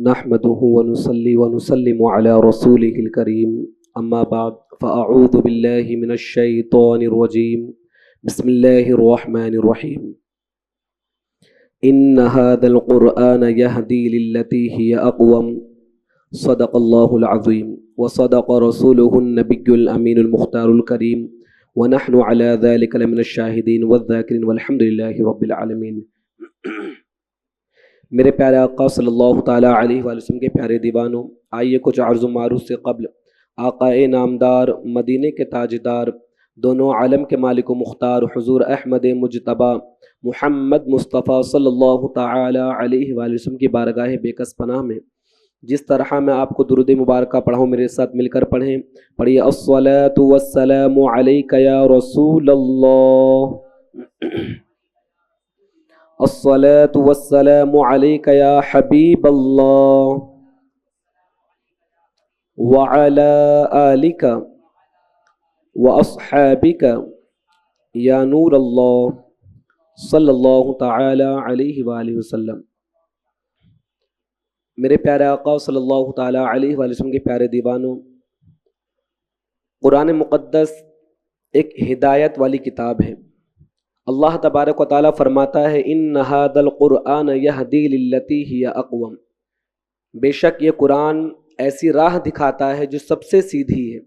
نحمده ونصلي ونسلم على رسوله الكريم أما بعد فأعوذ بالله من الشيطان الرجيم بسم الله الرحمن الرحيم إن هذا القرآن يهدي للتي هي أقوم صدق الله العظيم وصدق رسوله النبي الأمين المختار الكريم ونحن على ذلك لمن الشاهدين والذاكرين والحمد لله رب العالمين۔ میرے پیارے آقا صلی اللہ تعالیٰ علیہ وآلہ وسلم کے پیارے دیوانوں، آئیے کچھ عرض و معروض سے قبل آقا نامدار، مدینے کے تاجدار، دونوں عالم کے مالک و مختار حضور احمد مجتبیٰ محمد مصطفیٰ صلی اللہ تعالیٰ علیہ وآلہ وسلم کی بارگاہ بے کس پناہ میں جس طرح میں آپ کو درود مبارکہ پڑھاؤں، میرے ساتھ مل کر پڑھیں۔ پڑھیے الصلاۃ والسلام علیک یا رسول اللہ، الصلاۃ والسلام علیک یا حبیب اللہ، وعلی آلک واصحابک یا نور اللہ صلی اللہ تعالی علیہ وآلہ وسلم۔ میرے پیارے آقا صلی اللہ تعالی علیہ وآلہ وسلم کے پیارے دیوانوں، قرآن مقدس ایک ہدایت والی کتاب ہے۔ اللہ تبارک و تعالیٰ فرماتا ہے ان ھذا القرآن یہدی للتی ہی اقوم، بے شک یہ قرآن ایسی راہ دکھاتا ہے جو سب سے سیدھی ہے۔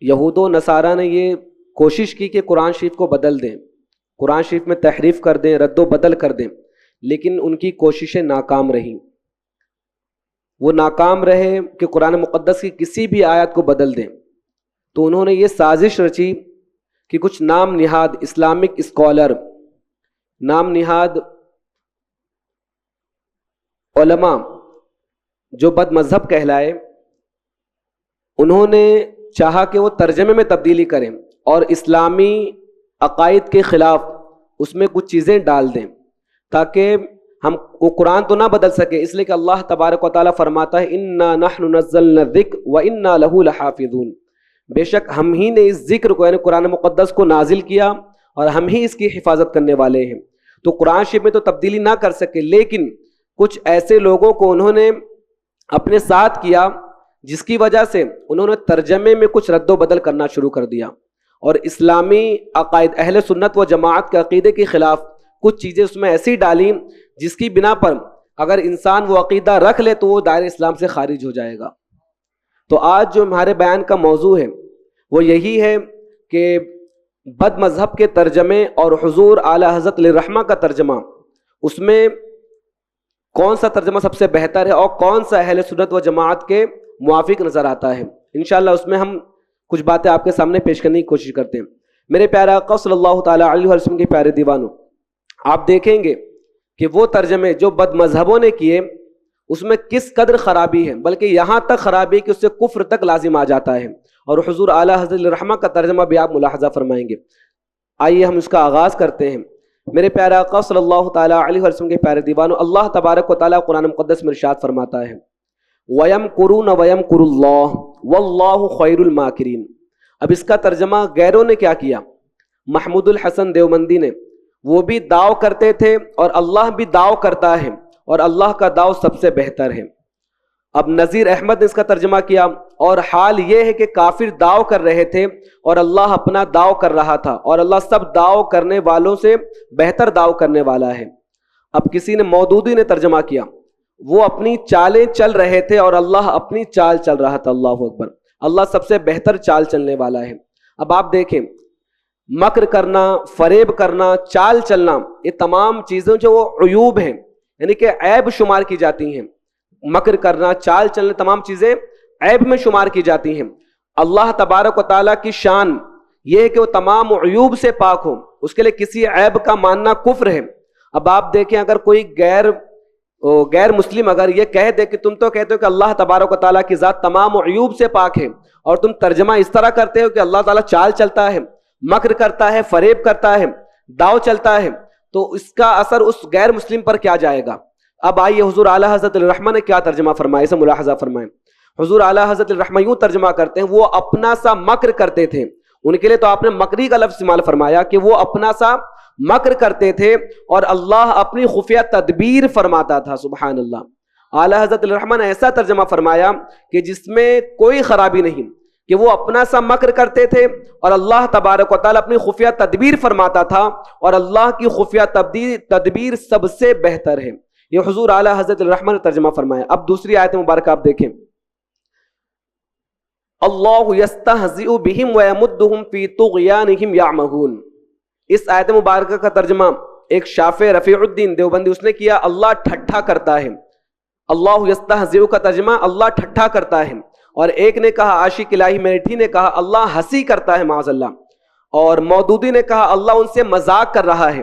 یہود و نصارہ نے یہ کوشش کی کہ قرآن شریف کو بدل دیں، قرآن شریف میں تحریف کر دیں، رد و بدل کر دیں، لیکن ان کی کوششیں ناکام رہیں۔ وہ ناکام رہے کہ قرآن مقدس کی کسی بھی آیت کو بدل دیں، تو انہوں نے یہ سازش رچی کہ کچھ نام نہاد اسلامک اسکالر، نام نہاد علماء جو بد مذہب کہلائے، انہوں نے چاہا کہ وہ ترجمے میں تبدیلی کریں اور اسلامی عقائد کے خلاف اس میں کچھ چیزیں ڈال دیں تاکہ ہم وہ قرآن تو نہ بدل سکے، اس لیے کہ اللہ تبارک و تعالیٰ فرماتا ہے انا نحن نزلنا الذکر وانا لہ لحافظون، بے شک ہم ہی نے اس ذکر کو یعنی قرآن مقدس کو نازل کیا اور ہم ہی اس کی حفاظت کرنے والے ہیں۔ تو قرآن شریف میں تو تبدیلی نہ کر سکے، لیکن کچھ ایسے لوگوں کو انہوں نے اپنے ساتھ کیا جس کی وجہ سے انہوں نے ترجمے میں کچھ رد و بدل کرنا شروع کر دیا اور اسلامی عقائد اہل سنت و جماعت کے عقیدے کے خلاف کچھ چیزیں اس میں ایسی ڈالیں جس کی بنا پر اگر انسان وہ عقیدہ رکھ لے تو وہ دائرہ اسلام سے خارج ہو جائے گا۔ تو آج جو ہمارے بیان کا موضوع ہے وہ یہی ہے کہ بد مذہب کے ترجمے اور حضور اعلی حضرت علیہ الرحمہ کا ترجمہ، اس میں کون سا ترجمہ سب سے بہتر ہے اور کون سا اہل سنت و جماعت کے موافق نظر آتا ہے۔ انشاءاللہ اس میں ہم کچھ باتیں آپ کے سامنے پیش کرنے کی کوشش کرتے ہیں۔ میرے پیارے آقا صلی اللہ تعالیٰ علیہ وسلم کے پیارے دیوانوں، آپ دیکھیں گے کہ وہ ترجمے جو بد مذہبوں نے کیے اس میں کس قدر خرابی ہے، بلکہ یہاں تک خرابی ہے کہ اس سے کفر تک لازم آ جاتا ہے، اور حضور اعلیٰ حضرت الرحمہ کا ترجمہ بھی آپ ملاحظہ فرمائیں گے۔ آئیے ہم اس کا آغاز کرتے ہیں۔ میرے پیارے آقا صلی اللہ تعالیٰ علیہ وسلم کے پیارے دیوانوں، اللہ تبارک و تعالیٰ قرآن مقدس میں ارشاد فرماتا ہے وَيَمْكُرُونَ وَيَمْكُرُ اللَّهُ وَاللَّهُ خَيْرُ الْمَاكِرِينَ۔ اب اس کا ترجمہ غیروں نے کیا کیا؟ محمود الحسن دیوبندی نے، وہ بھی دعو کرتے تھے اور اللہ بھی دعو کرتا ہے اور اللہ کا دعو سب سے بہتر ہے۔ اب نذیر احمد نے اس کا ترجمہ کیا، اور حال یہ ہے کہ کافر دعو کر رہے تھے اور اللہ اپنا دعو کر رہا تھا، اور اللہ سب دعو کرنے والوں سے بہتر دعو کرنے والا ہے۔ اب کسی نے مودودی نے ترجمہ کیا، وہ اپنی چالیں چل رہے تھے اور اللہ اپنی چال چل رہا تھا، اللہ اکبر، اللہ سب سے بہتر چال چلنے والا ہے۔ اب آپ دیکھیں، مکر کرنا، فریب کرنا، چال چلنا، یہ تمام چیزیں جو وہ عیوب ہیں یعنی کہ عیب شمار کی جاتی ہیں۔ مکر کرنا، چال چلنا، تمام چیزیں عیب میں شمار کی جاتی ہیں۔ اللہ تبارک و تعالیٰ کی شان یہ ہے کہ وہ تمام عیوب سے پاک ہو، اس کے لیے کسی عیب کا ماننا کفر ہے۔ اب آپ دیکھیں، اگر کوئی غیر مسلم اگر یہ کہہ دے کہ تم تو کہتے ہو کہ اللہ تبارک و تعالیٰ کی ذات تمام عیوب سے پاک ہے، اور تم ترجمہ اس طرح کرتے ہو کہ اللہ تعالیٰ چال چلتا ہے، مکر کرتا ہے، فریب کرتا ہے، داؤ چلتا ہے، تو اس کا اثر اس غیر مسلم پر کیا جائے گا؟ اب آئیے حضور اعلیٰ حضرت الرحمہ نے کیا ترجمہ فرمایا، اسے ملاحظہ فرمائیں۔ حضور اعلیٰ حضرت الرحمہ یوں ترجمہ کرتے ہیں، وہ اپنا سا مکر کرتے تھے، ان کے لیے تو آپ نے مکری کا لفظ استعمال فرمایا کہ وہ اپنا سا مکر کرتے تھے اور اللہ اپنی خفیہ تدبیر فرماتا تھا. سبحان اللہ. اعلیٰ حضرت الرحمن نے ایسا ترجمہ فرمایا کہ جس میں کوئی خرابی نہیں, کہ وہ اپنا سا مکر کرتے تھے اور اللہ تبارک و تعالیٰ اپنی خفیہ تدبیر فرماتا تھا, اور اللہ کی خفیہ تدبیر سب سے بہتر ہے. یہ حضور اعلیٰ حضرت الرحمن نے ترجمہ فرمایا. اب دوسری آیت مبارکہ آپ دیکھیں, اللہ یستہزئ بہم ویمدہم فی طغیانہم یعمہون. اس آیت مبارکہ کا ترجمہ ایک شافع رفیع الدین دیوبندی اس نے کیا, اللہ ٹھٹھا کرتا ہے. اللہ یستہزئ کا ترجمہ اللہ ٹھٹھا کرتا ہے, اور ایک نے کہا عاشق الہی میرٹھی نے کہا اللہ ہنسی کرتا ہے معاذ اللہ, اور مودودی نے کہا اللہ ان سے مذاق کر رہا ہے.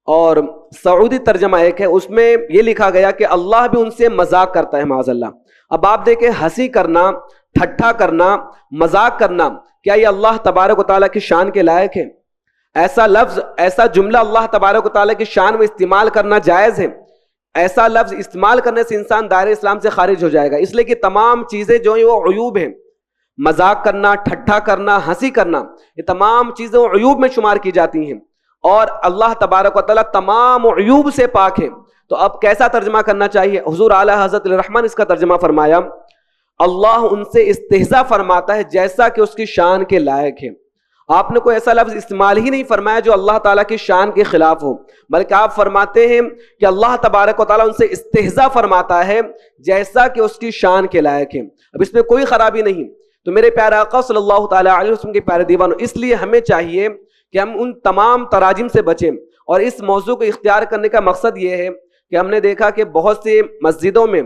اور سعودی ترجمہ ایک ہے, اس میں یہ لکھا گیا کہ اللہ بھی ان سے مذاق کرتا ہے معاذ اللہ. اب آپ دیکھیں, ہنسی کرنا, ٹھٹھا کرنا, مذاق کرنا, کیا یہ اللہ تبارک و تعالیٰ کی شان کے لائق ہے؟ ایسا لفظ, ایسا جملہ اللہ تبارک و تعالیٰ کی شان میں استعمال کرنا جائز ہے؟ ایسا لفظ استعمال کرنے سے انسان دائرہ اسلام سے خارج ہو جائے گا, اس لیے کہ تمام چیزیں جو ہیں وہ عیوب ہیں. مذاق کرنا, ٹھٹھا کرنا, ہنسی کرنا, یہ تمام چیزیں عیوب میں شمار کی جاتی ہیں, اور اللہ تبارک و تعالیٰ تمام عیوب سے پاک ہے. تو اب کیسا ترجمہ کرنا چاہیے؟ حضور اعلیٰ حضرت الرحمن اس کا ترجمہ فرمایا, اللہ ان سے استہزاء فرماتا ہے جیسا کہ اس کی شان کے لائق ہے. آپ نے کوئی ایسا لفظ استعمال ہی نہیں فرمایا جو اللہ تعالیٰ کی شان کے خلاف ہو, بلکہ آپ فرماتے ہیں کہ اللہ تبارک و تعالیٰ ان سے استہزاء فرماتا ہے جیسا کہ اس کی شان کے لائق ہے. اب اس میں کوئی خرابی نہیں. تو میرے پیارے آقا صلی اللہ تعالیٰ علیہ وسلم کے پیارے دیوانوں, اس لیے ہمیں چاہیے کہ ہم ان تمام تراجم سے بچیں, اور اس موضوع کو اختیار کرنے کا مقصد یہ ہے کہ ہم نے دیکھا کہ بہت سی مسجدوں میں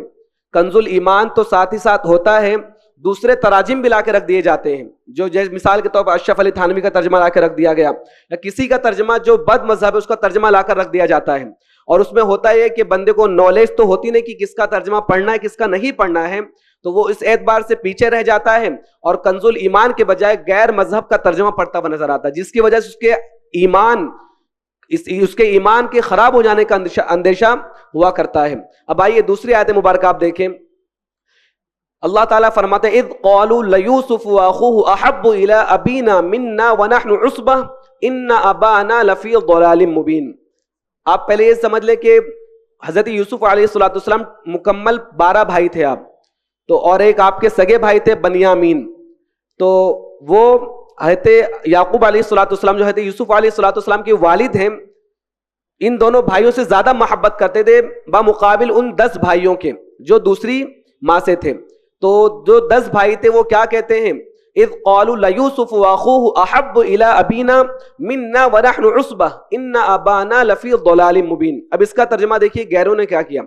کنز الایمان تو ساتھ ہی ساتھ ہوتا ہے, دوسرے تراجم بھی لا کے رکھ دیے جاتے ہیں, جو جیسے مثال کے طور پر اشرف علی تھانوی کا ترجمہ لا کے رکھ دیا گیا, یا کسی کا ترجمہ جو بد مذہب ہے اس کا ترجمہ لا کر رکھ دیا جاتا ہے. اور اس میں ہوتا ہے کہ بندے کو نالج تو ہوتی نہیں کہ کس کا ترجمہ پڑھنا ہے کس کا نہیں پڑھنا ہے, تو وہ اس اعتبار سے پیچھے رہ جاتا ہے اور کنز الایمان کے بجائے غیر مذہب کا ترجمہ پڑھتا ہوا نظر آتا ہے, جس کی وجہ سے اس کے ایمان کے خراب ہو جانے کا اندیشہ ہوا کرتا ہے. اب آئیے دوسری آیت مبارکہ آپ دیکھیں. اللہ تعالیٰ فرماتے ہیں, اذ قالوا لیوسف واخوہ احب الی ابینا منا ونحن عصبہ ان ابانا لفی ضلال مبین. آپ پہلے یہ سمجھ لیں کہ حضرت یوسف علیہ السلام مکمل 12 بھائی تھے آپ تو, اور ایک آپ کے سگے بھائی تھے بنیامین. تو وہ حضرت یعقوب علیہ السلام جو حضرت یوسف علیہ السلام کے والد ہیں, ان دونوں بھائیوں سے زیادہ محبت کرتے تھے بمقابل ان 10 بھائیوں کے جو دوسری ماں سے تھے. تو جو 10 بھائی تھے وہ کیا کہتے ہیں, اذ قالوا لیوسف واخوہ احب الی ابینا منا ونحن عصبہ ان ابانا لفی ضلال مبین. اب اس کا ترجمہ دیکھیے غیروں نے کیا کیا,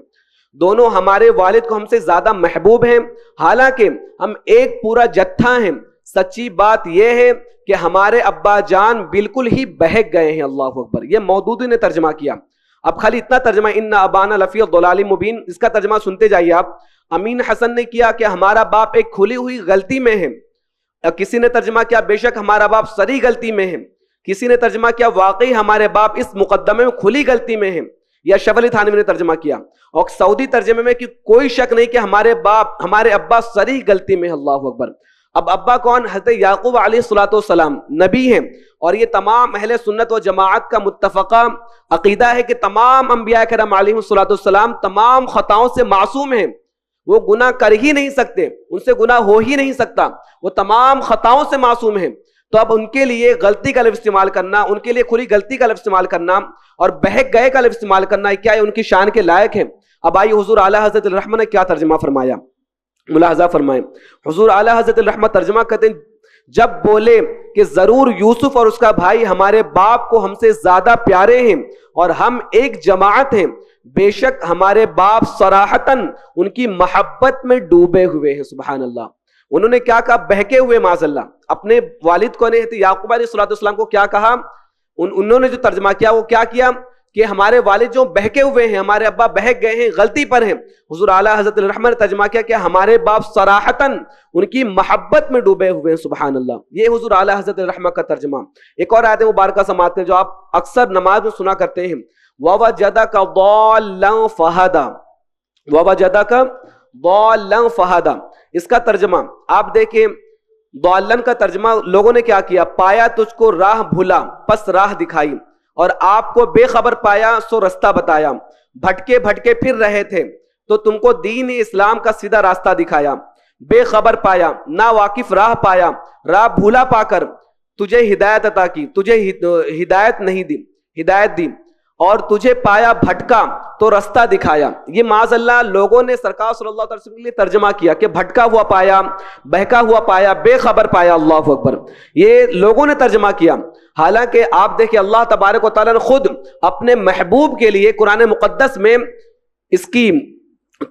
دونوں ہمارے والد کو ہم سے زیادہ محبوب ہیں حالانکہ ہم ایک پورا جتھا ہیں. سچی بات یہ ہے کہ ہمارے ابا جان بالکل ہی بہک گئے ہیں. اللہ اکبر. یہ مودودی نے ترجمہ کیا. اب خالی اتنا ترجمہ ان ابانا لفی ضلال مبین, اس کا ترجمہ سنتے جائیے آپ. امین حسن نے کیا کہ ہمارا باپ ایک کھلی ہوئی غلطی میں ہے. کسی نے ترجمہ کیا بے شک ہمارا باپ سری غلطی میں ہے. کسی نے ترجمہ کیا واقعی ہمارے باپ اس مقدمے میں کھلی غلطی میں ہے. یا اشرف علی تھانوی نے ترجمہ کیا, اور سعودی ترجمے میں کہ کوئی شک نہیں کہ ہمارے ابا سری غلطی میں ہے. اللہ اکبر. اب ابا کون؟ حضرت یعقوب علیہ السلام نبی ہیں, اور یہ تمام اہل سنت و جماعت کا متفقہ عقیدہ ہے کہ تمام انبیاء کرام علیہ السلام تمام خطاؤں سے معصوم ہیں. وہ گناہ کر ہی نہیں سکتے, ان سے گناہ ہو ہی نہیں سکتا, وہ تمام خطاؤں سے معصوم ہیں. تو اب ان کے لیے غلطی کا لفظ استعمال کرنا, ان کے لیے کھلی غلطی کا لفظ استعمال کرنا اور بہک گئے کا لفظ استعمال کرنا کیا ہے ان کی شان کے لائق ہے. اب آئیے حضور اعلیٰ حضرت الرحمن نے کیا ترجمہ فرمایا, ملاحظہ فرمائیں. حضور اعلیٰ حضرت الرحمن ترجمہ کرتے ہیں, جب بولے کہ ضرور یوسف اور اس کا بھائی ہمارے باپ کو ہم سے زیادہ پیارے ہیں اور ہم ایک جماعت ہیں, بے شک ہمارے باپ صراحتاً ان کی محبت میں ڈوبے ہوئے ہیں. سبحان اللہ. انہوں نے کیا کہا؟ بہکے ہوئے. معاذ اللہ. اپنے والد کو نے یعقوب علیہ السلام کو کیا کہا؟ انہوں نے جو ترجمہ کیا وہ کیا کیا کہ ہمارے والد جو بہکے ہوئے ہیں, ہمارے ابا بہک گئے ہیں, غلطی پر ہیں. حضور اعلیٰ حضرت الرحمن نے ترجمہ کیا کہ ہمارے باپ صراحتاً ان کی محبت میں ڈوبے ہوئے ہیں. سبحان اللہ. یہ حضور اعلیٰ حضرت الرحمن کا ترجمہ. ایک اور آیت مبارکہ سماعت ہیں جو آپ اکثر نماز میں سنا کرتے ہیں, وَوَجَدَكَ ضَالًّا فَهَدَىٰ. وَوَجَدَكَ ضَالًّا فَهَدَىٰ. اس کا ترجمہ آپ دیکھیں, ضالًّا کا ترجمہ لوگوں نے کیا کیا, پایا تجھ کو راہ بھلا پس راہ دکھائی. اور آپ کو بے خبر پایا سو رستہ بتایا، بھٹکے بھٹکے پھر رہے تھے تو تم کو دین اسلام کا سیدھا راستہ دکھایا، بے خبر پایا، نا واقف راہ پایا، راہ بھولا پا کر تجھے ہدایت عطا کی، تجھے ہدایت نہیں دی، ہدایت دی، اور تجھے پایا بھٹکا تو رستہ دکھایا۔ یہ معاذ اللہ لوگوں نے سرکار صلی اللہ علیہ وسلم کے لیے ترجمہ کیا کہ بھٹکا ہوا پایا، بہکا ہوا پایا، بے خبر پایا۔ اللہ اکبر، یہ لوگوں نے ترجمہ کیا، حالانکہ آپ دیکھیں اللہ تبارک و تعالیٰ نے خود اپنے محبوب کے لیے قرآن مقدس میں اس کی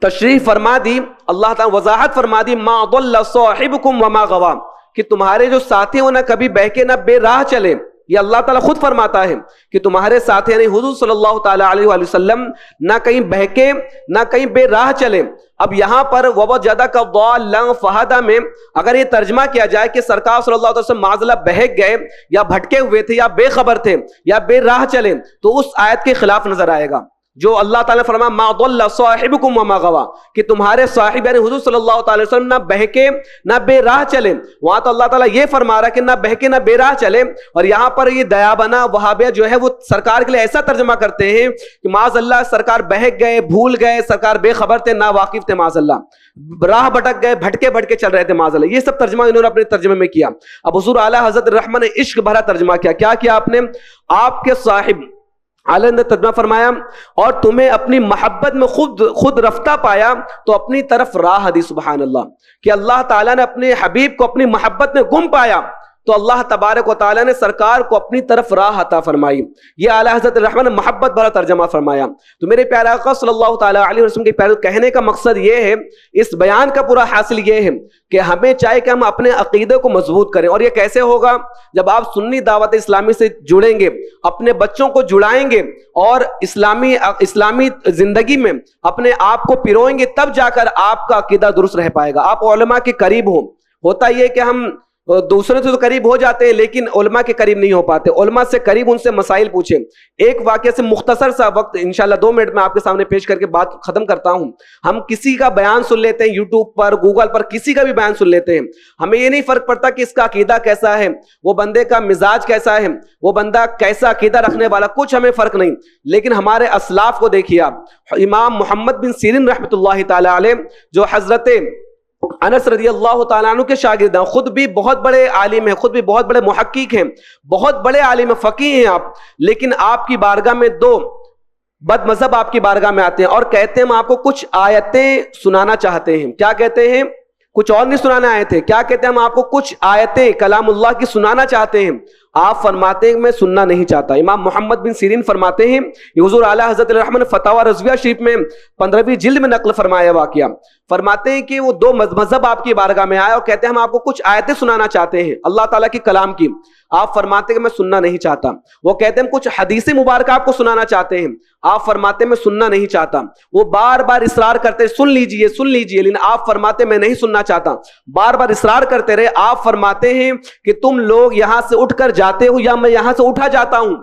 تشریح فرما دی، اللہ تعالیٰ وضاحت فرما دی، ما ضل صاحبکم وما غوا، کہ تمہارے جو ساتھی ہو نہ کبھی بہکے نہ بے راہ چلے۔ یہ اللہ تعالیٰ خود فرماتا ہے کہ تمہارے ساتھی یعنی حضور صلی اللہ تعالیٰ علیہ وآلہ وسلم نہ کہیں بہکے نہ کہیں بے راہ چلے۔ اب یہاں پر وَوَجَدَكَ ضَالًّا فَهَدَىٰ میں اگر یہ ترجمہ کیا جائے کہ سرکار صلی اللہ علیہ وسلم معاذ اللہ بہک گئے یا بھٹکے ہوئے تھے یا بے خبر تھے یا بے راہ چلے، تو اس آیت کے خلاف نظر آئے گا جو اللہ تعالیٰ نے فرمایا ما ضل صاحبکم وما غوا، کہ تمہارے صاحب یعنی حضور صلی اللہ تعالی وسلم نہ بہکے نہ بے راہ چلے۔ وہاں تو اللہ تعالیٰ یہ فرما رہا ہے کہ نہ بہکے نہ بے راہ چلے، اور یہاں پر یہ دیابنا وہابیہ جو ہے وہ سرکار کے لیے ایسا ترجمہ کرتے ہیں کہ معاذ اللہ سرکار بہک گئے، بھول گئے، سرکار بے خبر تھے، نا واقف تھے، معاذ اللہ راہ بھٹک گئے، بھٹکے بھٹکے چل رہے تھے، معاذ اللہ۔ یہ سب ترجمہ انہوں نے اپنے ترجمے میں کیا۔ اب حضور اعلیٰ حضرت الرحمہ نے عشق بھرا ترجمہ کیا کیا آپ نے؟ آپ کے صاحب اعلیٰ نے ترجمہ فرمایا اور تمہیں اپنی محبت میں خود رفتہ پایا تو اپنی طرف راہ دی۔ سبحان اللہ، کہ اللہ تعالیٰ نے اپنے حبیب کو اپنی محبت میں گم پایا تو اللہ تبارک و تعالیٰ نے سرکار کو اپنی طرف راہ عطا فرمائی۔ یہ اعلیٰ حضرت الرحمن نے محبت بھرا ترجمہ فرمایا۔ تو میرے پیارے آقا صلی اللہ تعالیٰ علیہ وسلم کے پیارے کہنے کا مقصد یہ ہے، اس بیان کا پورا حاصل یہ ہے کہ ہمیں چاہیے کہ ہم اپنے عقیدے کو مضبوط کریں، اور یہ کیسے ہوگا؟ جب آپ سنی دعوت اسلامی سے جڑیں گے، اپنے بچوں کو جڑائیں گے اور اسلامی زندگی میں اپنے آپ کو پروئیں گے، تب جا کر آپ کا عقیدہ درست رہ پائے گا۔ آپ علماء کے قریب ہوں۔ ہوتا یہ کہ ہم دوسرے سے تو قریب ہو جاتے ہیں لیکن علماء کے قریب نہیں ہو پاتے۔ علماء سے قریب ان سے مسائل پوچھیں۔ ایک واقعہ سے مختصر سا وقت انشاءاللہ 2 منٹ میں آپ کے سامنے پیش کر کے بات ختم کرتا ہوں۔ ہم کسی کا بیان سن لیتے ہیں یوٹیوب پر، گوگل پر، کسی کا بھی بیان سن لیتے ہیں، ہمیں یہ نہیں فرق پڑتا کہ اس کا عقیدہ کیسا ہے، وہ بندے کا مزاج کیسا ہے، وہ بندہ کیسا عقیدہ رکھنے والا، کچھ ہمیں فرق نہیں۔ لیکن ہمارے اسلاف کو دیکھیے آپ، امام محمد بن سیرین رحمۃ اللہ تعالی علیہ جو حضرت انس رضی اللہ تعالیٰ عنہ کے شاگرد ہیں، خود بھی بہت بڑے عالم ہیں، خود بھی بہت بڑے محقق ہیں، بہت بڑے عالم فقیہ ہیں آپ، لیکن آپ کی بارگاہ میں 2 بد مذہب آپ کی بارگاہ میں آتے ہیں اور کہتے ہیں ہم آپ کو کچھ آیتیں سنانا چاہتے ہیں۔ کیا کہتے ہیں؟ کچھ اور نہیں سنانا آئے تھے، کیا کہتے ہیں؟ ہم آپ کو کچھ آیتیں کلام اللہ کی سنانا چاہتے ہیں۔ آپ فرماتے ہیں میں سننا نہیں چاہتا۔ امام محمد بن سیرین فرماتے ہیں، یہ حضور اعلیٰ حضرت الرحمن نے فتاوی رضویہ شریف میں 15ویں جلد میں نقل فرمایا واقعہ، فرماتے ہیں کہ وہ 2 مذہب آپ کی بارگاہ میں آئے اور کہتے ہیں ہم آپ کو کچھ آیتیں سنانا چاہتے ہیں اللہ تعالیٰ کے کلام کی۔ آپ فرماتے ہیں کہ میں سننا نہیں چاہتا۔ وہ کہتے ہیں ہم کچھ حدیث مبارکہ آپ کو سنانا چاہتے ہیں، آپ فرماتے ہیں میں سننا نہیں چاہتا۔ وہ بار بار اصرار کرتے سن لیجئے سن لیجئے، لیکن آپ فرماتے ہیں میں نہیں سننا چاہتا۔ بار بار اصرار کرتے رہے۔ آپ فرماتے ہیں کہ تم لوگ یہاں سے اٹھ کر جاتے ہو یا میں یہاں سے اٹھا جاتا ہوں؟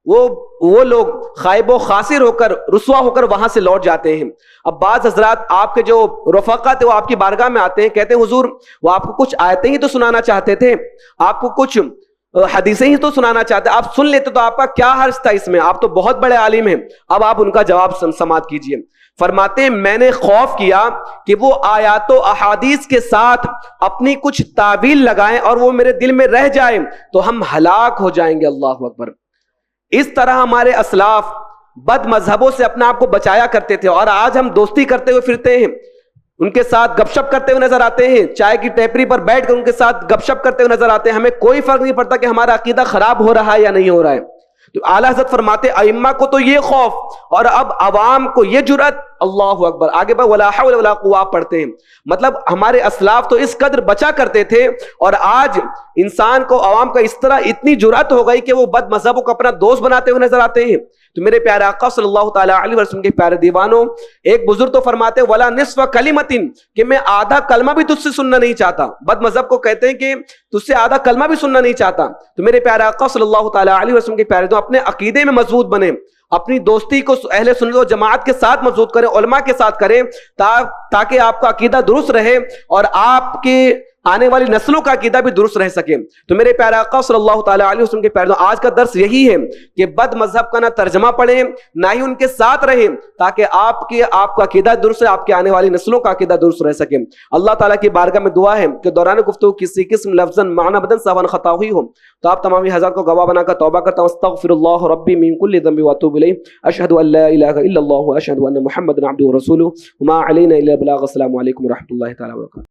وہ لوگ خائب و خاسر ہو کر، رسوا ہو کر وہاں سے لوٹ جاتے ہیں۔ اب بعض حضرات آپ کے جو رفقا تھے وہ آپ کی بارگاہ میں آتے ہیں، کہتے ہیں حضور وہ آپ کو کچھ آیتیں ہی تو سنانا چاہتے تھے، آپ کو کچھ حدیثیں ہی تو سنانا چاہتے، آپ سن لیتے تو آپ کا کیا حرج تھا اس میں؟ آپ تو بہت بڑے عالم ہیں۔ اب آپ ان کا جواب سماعت کیجئے۔ فرماتے ہیں میں نے خوف کیا کہ وہ آیات و احادیث کے ساتھ اپنی کچھ تعویل لگائیں اور وہ میرے دل میں رہ جائیں تو ہم ہلاک ہو جائیں گے۔ اللہ اکبر۔ اس طرح ہمارے اسلاف بد مذہبوں سے اپنے آپ کو بچایا کرتے تھے، اور آج ہم دوستی کرتے ہوئے پھرتے ہیں، ان کے ساتھ گپ شپ کرتے ہوئے نظر آتے ہیں، چائے کی ٹیپری پر بیٹھ کر ان کے ساتھ گپ شپ کرتے ہوئے نظر آتے ہیں، ہمیں کوئی فرق نہیں پڑتا کہ ہمارا عقیدہ خراب ہو رہا ہے یا نہیں ہو رہا ہے۔ تو اعلیٰ حضرت فرماتے ائمہ کو تو یہ خوف اور اب عوام کو یہ جرأت، اللہ اکبر، آگے بڑھ ولا حول ولا قوہ پڑھتے ہیں۔ مطلب ہمارے اسلاف تو اس قدر بچا کرتے تھے، اور آج انسان کو عوام کا اس طرح اتنی جرأت ہو گئی کہ وہ بد مذہبوں کو اپنا دوست بناتے ہوئے نظر آتے ہیں۔ تو میرے پیارے آقا صلی اللہ تعالیٰ علیہ وسلم کے پیارے دیوانوں، ایک بزرگ تو فرماتے ولا نصف کلمتن، کہ میں آدھا کلمہ بھی تجھ سے سننا نہیں چاہتا۔ بد مذہب کو کہتے ہیں کہ تجھ سے آدھا کلمہ بھی سننا نہیں چاہتا۔ تو میرے پیارے آقا صلی اللہ تعالیٰ علیہ وسلم کے پیارے اپنے عقیدے میں مضبوط بنے، اپنی دوستی کو اہل سنت و جماعت کے ساتھ مضبوط کریں، علماء کے ساتھ کریں، تاکہ آپ کا عقیدہ درست رہے اور آپ کے آنے والی نسلوں کا عقیدہ بھی درست رہ سکے. تو میرے پیارے آقا صلی اللہ تعالیٰ علیہ وسلم کے پیارے آج کا درس یہی ہے کہ بد مذہب کا نہ ترجمہ پڑھیں نہ ہی ان کے ساتھ رہیں تاکہ آپ کا عقیدہ درست ہے, آپ کے آنے والی نسلوں کا عقیدہ درست رہ سکے. اللہ تعالیٰ کی بارگاہ میں دعا ہے کہ دوران گفتگو کسی قسم لفظاً معنی بدن سہواً خطا ہوئی ہو تو آپ تمام حضرات کو گواہ بنا کر توبہ کرتا ہوں. استغفر اللہ ربی من کل ذنب واتوب الیہ. اشہد ان لا الہ الا اللہ واشہد ان محمدا عبدہ ورسولہ وما علینا الا البلاغ. السلام علیکم ورحمۃ اللہ تعالیٰ وبرکاتہ.